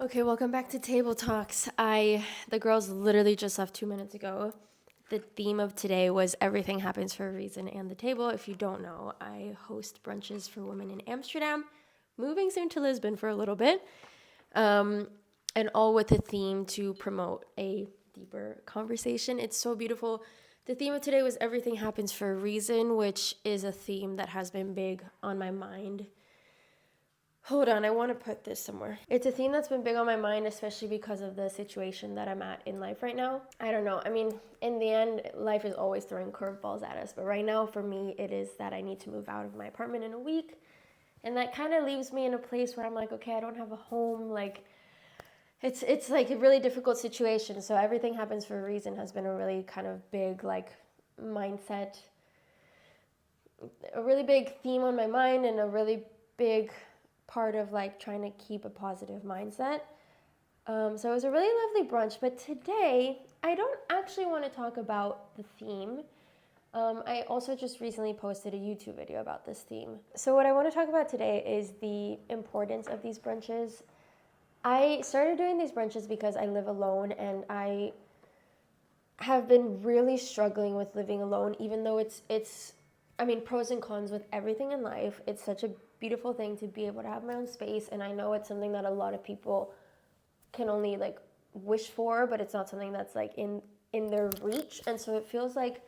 Okay, welcome back to Table Talks. The girls literally just left 2 minutes ago. The theme of today was everything happens for a reason and the table. If you don't know, I host brunches for women in Amsterdam, moving soon to Lisbon for a little bit, and all with the theme to promote a deeper conversation. It's so beautiful. The theme of today was everything happens for a reason, which is a theme that has been big on my mind. Hold on, I want to put this somewhere. It's a theme that's been big on my mind, especially because of the situation that I'm at in life right now. I don't know. I mean, in the end, life is always throwing curveballs at us. But right now, for me, it is that I need to move out of my apartment in a week. And that kind of leaves me in a place where I'm like, okay, I don't have a home. Like, it's like a really difficult situation. So everything happens for a reason has been a really kind of big, like, mindset, a really big theme on my mind and a really big part of like trying to keep a positive mindset. So it was a really lovely brunch, but today I don't actually want to talk about the theme. I also just recently posted a YouTube video about this theme. So what I want to talk about today is the importance of these brunches. I started doing these brunches because I live alone and I have been really struggling with living alone, even though it's I mean, pros and cons with everything in life. It's such a beautiful thing to be able to have my own space, and I know it's something that a lot of people can only like wish for, but it's not something that's like in their reach, and so it feels like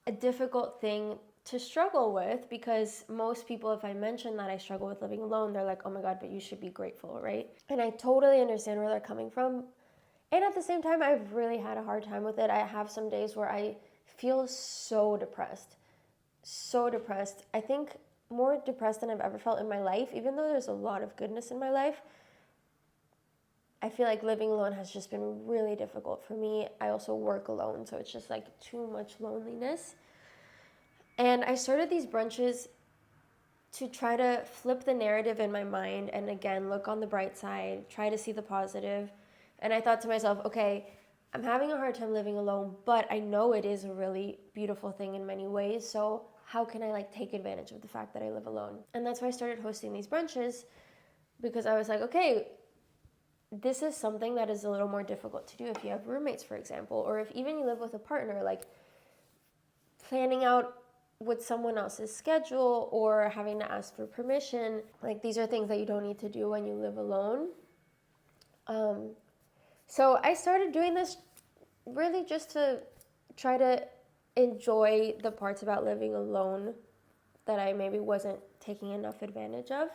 a difficult thing to struggle with because most people, if I mention that I struggle with living alone, they're like, oh my god, but you should be grateful, right? And I totally understand where they're coming from. And at the same time, I've really had a hard time with it. I have some days where I feel so depressed. So depressed. I think more depressed than I've ever felt in my life. Even though there's a lot of goodness in my life, I feel like living alone has just been really difficult for me. I also work alone, so it's just like too much loneliness. And I started these brunches to try to flip the narrative in my mind and again look on the bright side, try to see the positive. And I thought to myself, okay, I'm having a hard time living alone, but I know it is a really beautiful thing in many ways. So how can I like take advantage of the fact that I live alone? And that's why I started hosting these brunches, because I was like, okay, this is something that is a little more difficult to do if you have roommates, for example, or if even you live with a partner, like planning out with someone else's schedule or having to ask for permission. Like, these are things that you don't need to do when you live alone. So I started doing this really just to try to enjoy the parts about living alone that I maybe wasn't taking enough advantage of.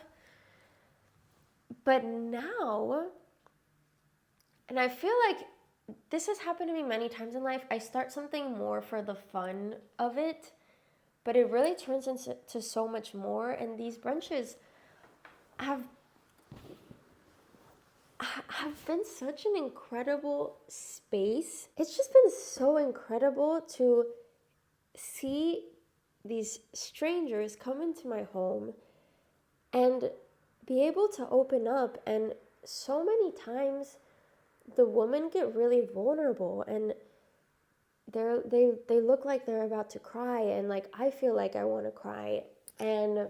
But now, and I feel like this has happened to me many times in life, I start something more for the fun of it, but it really turns into so much more. And these brunches have have been such an incredible space. It's just been so incredible to see these strangers come into my home and be able to open up. And so many times the women get really vulnerable and they look like they're about to cry, and like I feel like I want to cry. And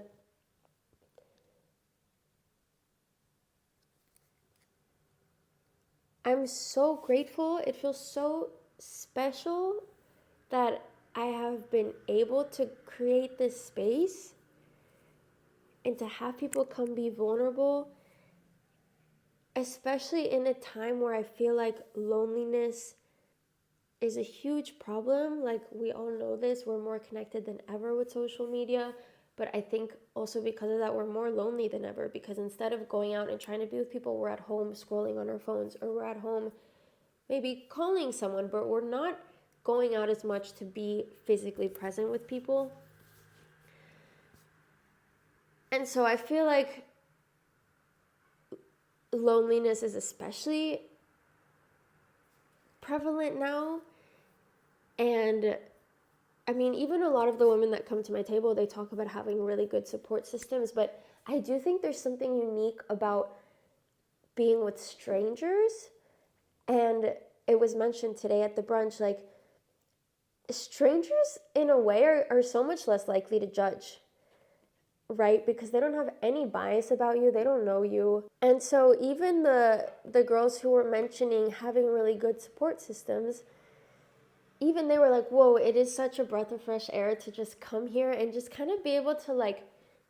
I'm so grateful. It feels so special that I have been able to create this space and to have people come be vulnerable, especially in a time where I feel like loneliness is a huge problem. Like, we all know this, we're more connected than ever with social media, but I think also because of that, we're more lonely than ever, because instead of going out and trying to be with people, we're at home scrolling on our phones, or we're at home maybe calling someone, but we're not going out as much to be physically present with people. And so I feel like loneliness is especially prevalent now. And I mean, even a lot of the women that come to my table, they talk about having really good support systems, but I do think there's something unique about being with strangers. And it was mentioned today at the brunch, like, strangers in a way are so much less likely to judge. right? Because they don't have any bias about you, they don't know you. And so even the girls who were mentioning having really good support systems, even they were like, whoa, it is such a breath of fresh air to just come here and just kind of be able to like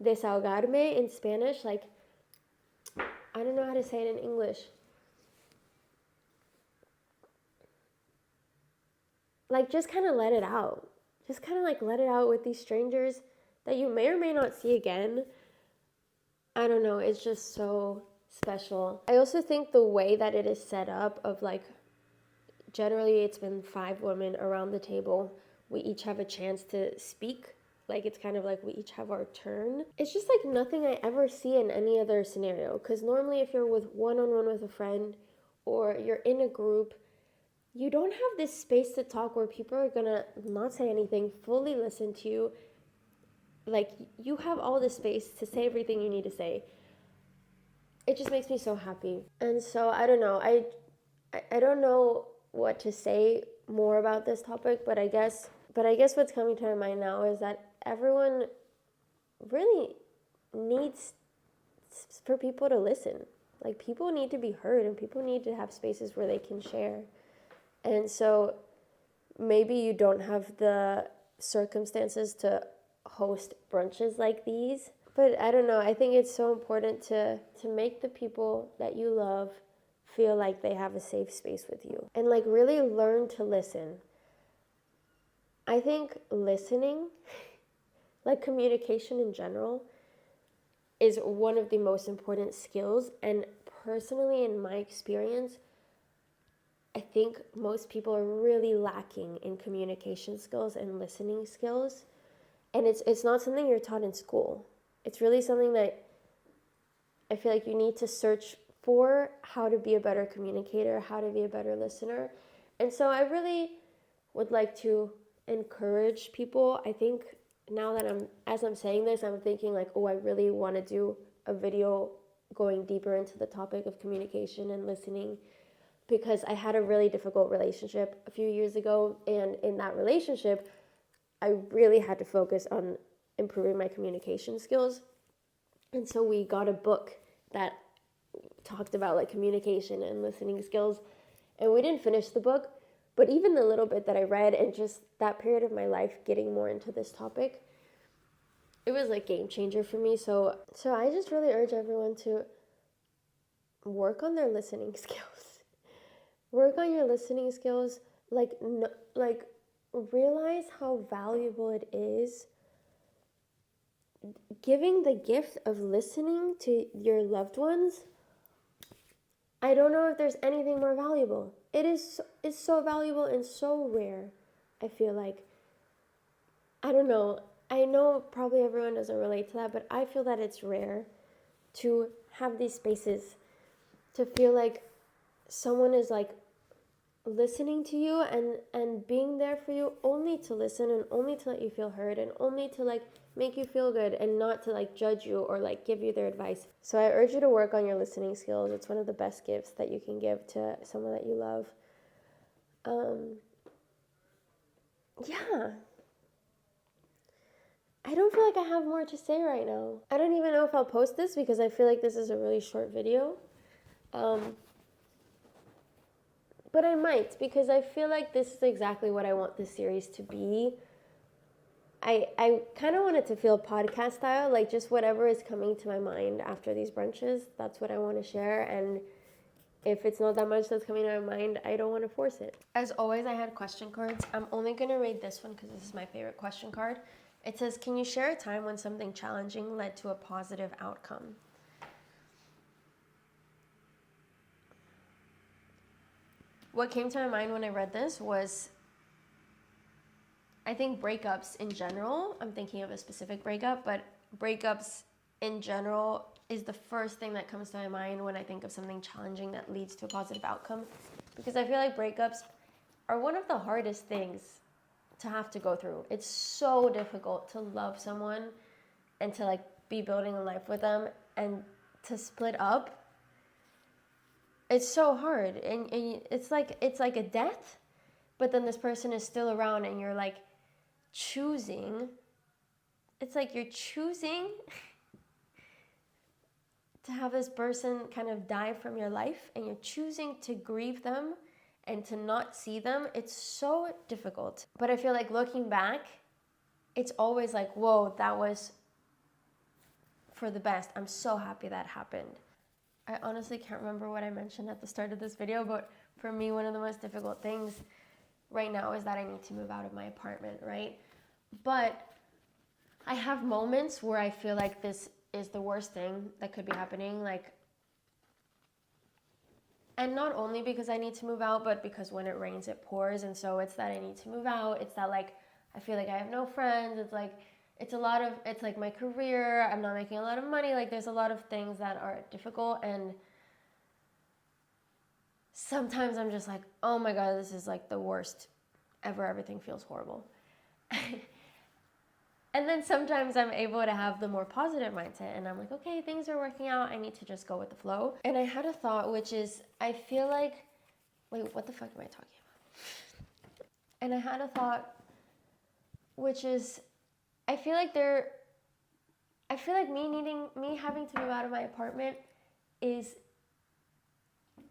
desahogarme in Spanish, like, I don't know how to say it in English. Like, just kind of let it out. Just kind of like let it out with these strangers that you may or may not see again. I don't know, it's just so special. I also think the way that it is set up of like, generally it's been 5 women around the table. We each have a chance to speak. Like, it's kind of like we each have our turn. It's just like nothing I ever see in any other scenario. Because normally if you're with one-on-one with a friend or you're in a group, you don't have this space to talk where people are gonna not say anything, fully listen to you. Like, you have all the space to say everything you need to say. It just makes me so happy. And so I don't know. I don't know what to say more about this topic, but I guess what's coming to my mind now is that everyone really needs for people to listen. Like, people need to be heard and people need to have spaces where they can share. And so maybe you don't have the circumstances to host brunches like these, but I don't know. I think it's so important to make the people that you love feel like they have a safe space with you and like really learn to listen. I think listening, like communication in general, is one of the most important skills. And personally, in my experience, I think most people are really lacking in communication skills and listening skills. And it's not something you're taught in school. It's really something that I feel like you need to search for, how to be a better communicator, how to be a better listener. And so I really would like to encourage people. I think now that as I'm saying this, I'm thinking like, oh, I really want to do a video going deeper into the topic of communication and listening, because I had a really difficult relationship a few years ago. And in that relationship, I really had to focus on improving my communication skills. And so we got a book that talked about like communication and listening skills. And we didn't finish the book, but even the little bit that I read and just that period of my life getting more into this topic, it was like game changer for me. So I just really urge everyone to work on their listening skills. Work on your listening skills. Like realize how valuable it is giving the gift of listening to your loved ones. I don't know if there's anything more valuable. It's so valuable and so rare. I feel like, I don't know. I know probably everyone doesn't relate to that, but I feel that it's rare to have these spaces, to feel like someone is like listening to you and being there for you, only to listen and only to let you feel heard and only to like make you feel good and not to like judge you or like give you their advice. So I urge you to work on your listening skills. It's one of the best gifts that you can give to someone that you love. Yeah. I don't feel like I have more to say right now. I don't even know if I'll post this because I feel like this is a really short video. But I might, because I feel like this is exactly what I want this series to be. I kind of want it to feel podcast style, like just whatever is coming to my mind after these brunches, that's what I want to share. And if it's not that much that's coming to my mind, I don't want to force it. As always, I had question cards. I'm only going to read this one because this is my favorite question card. It says, can you share a time when something challenging led to a positive outcome? What came to my mind when I read this was, I think breakups in general, I'm thinking of a specific breakup, but breakups in general is the first thing that comes to my mind when I think of something challenging that leads to a positive outcome. Because I feel like breakups are one of the hardest things to have to go through. It's so difficult to love someone and to like be building a life with them, and to split up. It's so hard, and it's like a death, but then this person is still around and you're like choosing. It's like you're choosing to have this person kind of die from your life and you're choosing to grieve them and to not see them, it's so difficult. But I feel like looking back, it's always like, whoa, that was for the best. I'm so happy that happened. I honestly can't remember what I mentioned at the start of this video, but for me, one of the most difficult things right now is that I need to move out of my apartment, right? But I have moments where I feel like this is the worst thing that could be happening, like, and not only because I need to move out, but because when it rains, it pours, and so it's that I need to move out. It's that, like, I feel like I have no friends. It's like, it's like my career. I'm not making a lot of money. Like, there's a lot of things that are difficult, and sometimes I'm just like, oh my God, this is like the worst ever. Everything feels horrible. And then sometimes I'm able to have the more positive mindset and I'm like, okay, things are working out. I need to just go with the flow. And I had a thought, which is, I feel like, wait, what the fuck am I talking about? And I had a thought, which is, I feel like me having to move out of my apartment is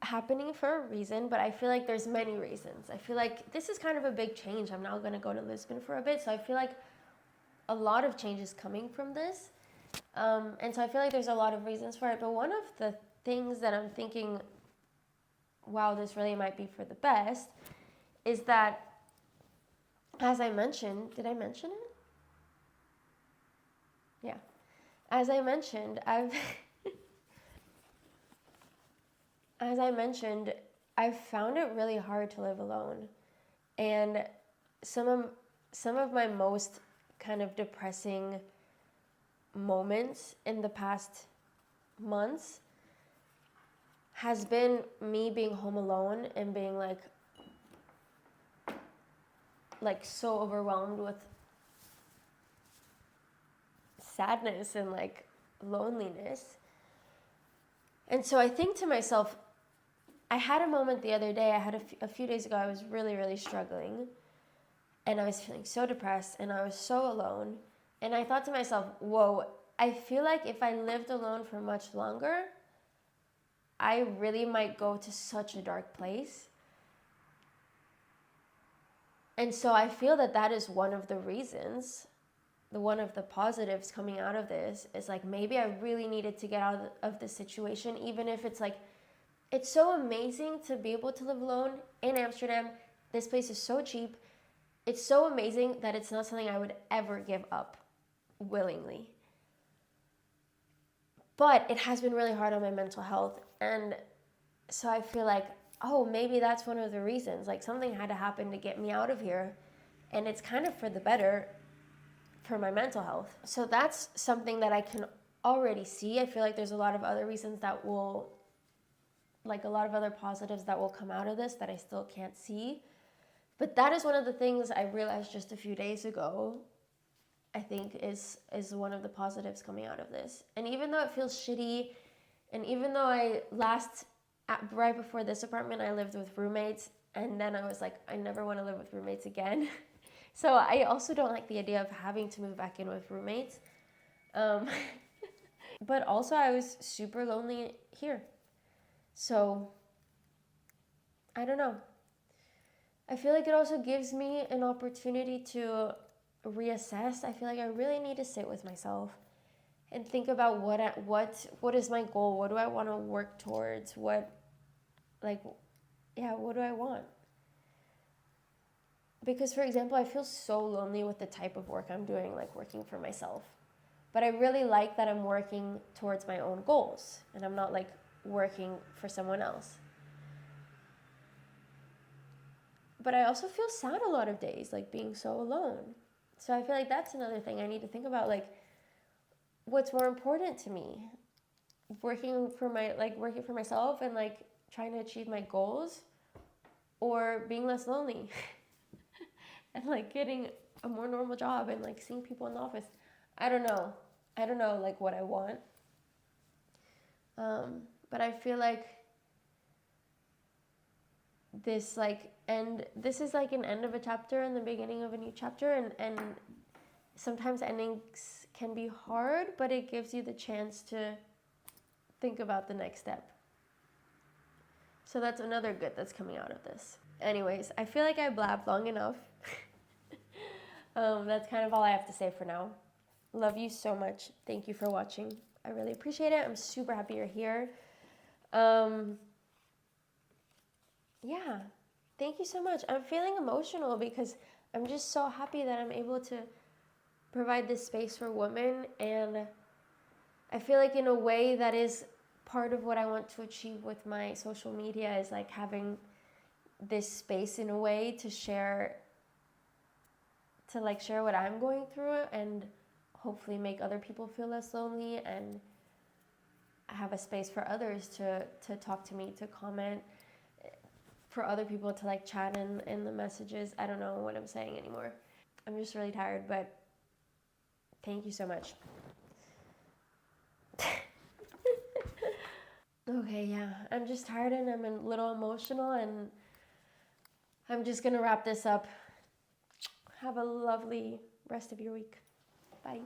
happening for a reason, but I feel like there's many reasons. I feel like this is kind of a big change. I'm now going to go to Lisbon for a bit, so I feel like a lot of change is coming from this. And so I feel like there's a lot of reasons for it. But one of the things that I'm thinking, wow, this really might be for the best, is that, as I mentioned, did I mention it? Yeah. As I mentioned, I've found it really hard to live alone. And some of my most kind of depressing moments in the past months has been me being home alone and being like so overwhelmed with sadness and like loneliness. And so I think to myself, I had a moment the other day, a few days ago, I was really, really struggling. And I was feeling so depressed and I was so alone. And I thought to myself, whoa, I feel like if I lived alone for much longer, I really might go to such a dark place. And so I feel that that is one of the reasons, one of the positives coming out of this is like, maybe I really needed to get out of this situation, even if it's like, it's so amazing to be able to live alone in Amsterdam. This place is so cheap. It's so amazing that it's not something I would ever give up willingly. But it has been really hard on my mental health. And so I feel like, oh, maybe that's one of the reasons. Like something had to happen to get me out of here. And it's kind of for the better for my mental health. So that's something that I can already see. I feel like there's a lot of other reasons that will, like a lot of other positives that will come out of this that I still can't see. But that is one of the things I realized just a few days ago, I think is one of the positives coming out of this. And even though it feels shitty, and even though right before this apartment, I lived with roommates, and then I was like, I never want to live with roommates again. So I also don't like the idea of having to move back in with roommates. But also I was super lonely here. So, I don't know. I feel like it also gives me an opportunity to reassess. I feel like I really need to sit with myself and think about what is my goal? What do I want to work towards? What do I want? Because, for example, I feel so lonely with the type of work I'm doing, like working for myself. But I really like that I'm working towards my own goals and I'm not like working for someone else. But I also feel sad a lot of days, like being so alone. So I feel like that's another thing I need to think about, like what's more important to me? Working for myself and like trying to achieve my goals, or being less lonely and like getting a more normal job and like seeing people in the office. I don't know like what I want. But I feel like this is like an end of a chapter and the beginning of a new chapter, and sometimes endings can be hard, but it gives you the chance to think about the next step. So that's another good that's coming out of this. Anyways, I feel like I blabbed long enough. That's kind of all I have to say for now. Love you so much. Thank you for watching. I really appreciate it. I'm super happy you're here. Yeah, thank you so much. I'm feeling emotional because I'm just so happy that I'm able to provide this space for women, and I feel like in a way that is part of what I want to achieve with my social media is like having this space in a way to share what I'm going through and hopefully make other people feel less lonely, and have a space for others to talk to me, to comment, for other people to like chat in the messages. I don't know what I'm saying anymore. I'm just really tired, but thank you so much. Okay, yeah, I'm just tired and I'm a little emotional, and I'm just gonna wrap this up. Have a lovely rest of your week. Bye.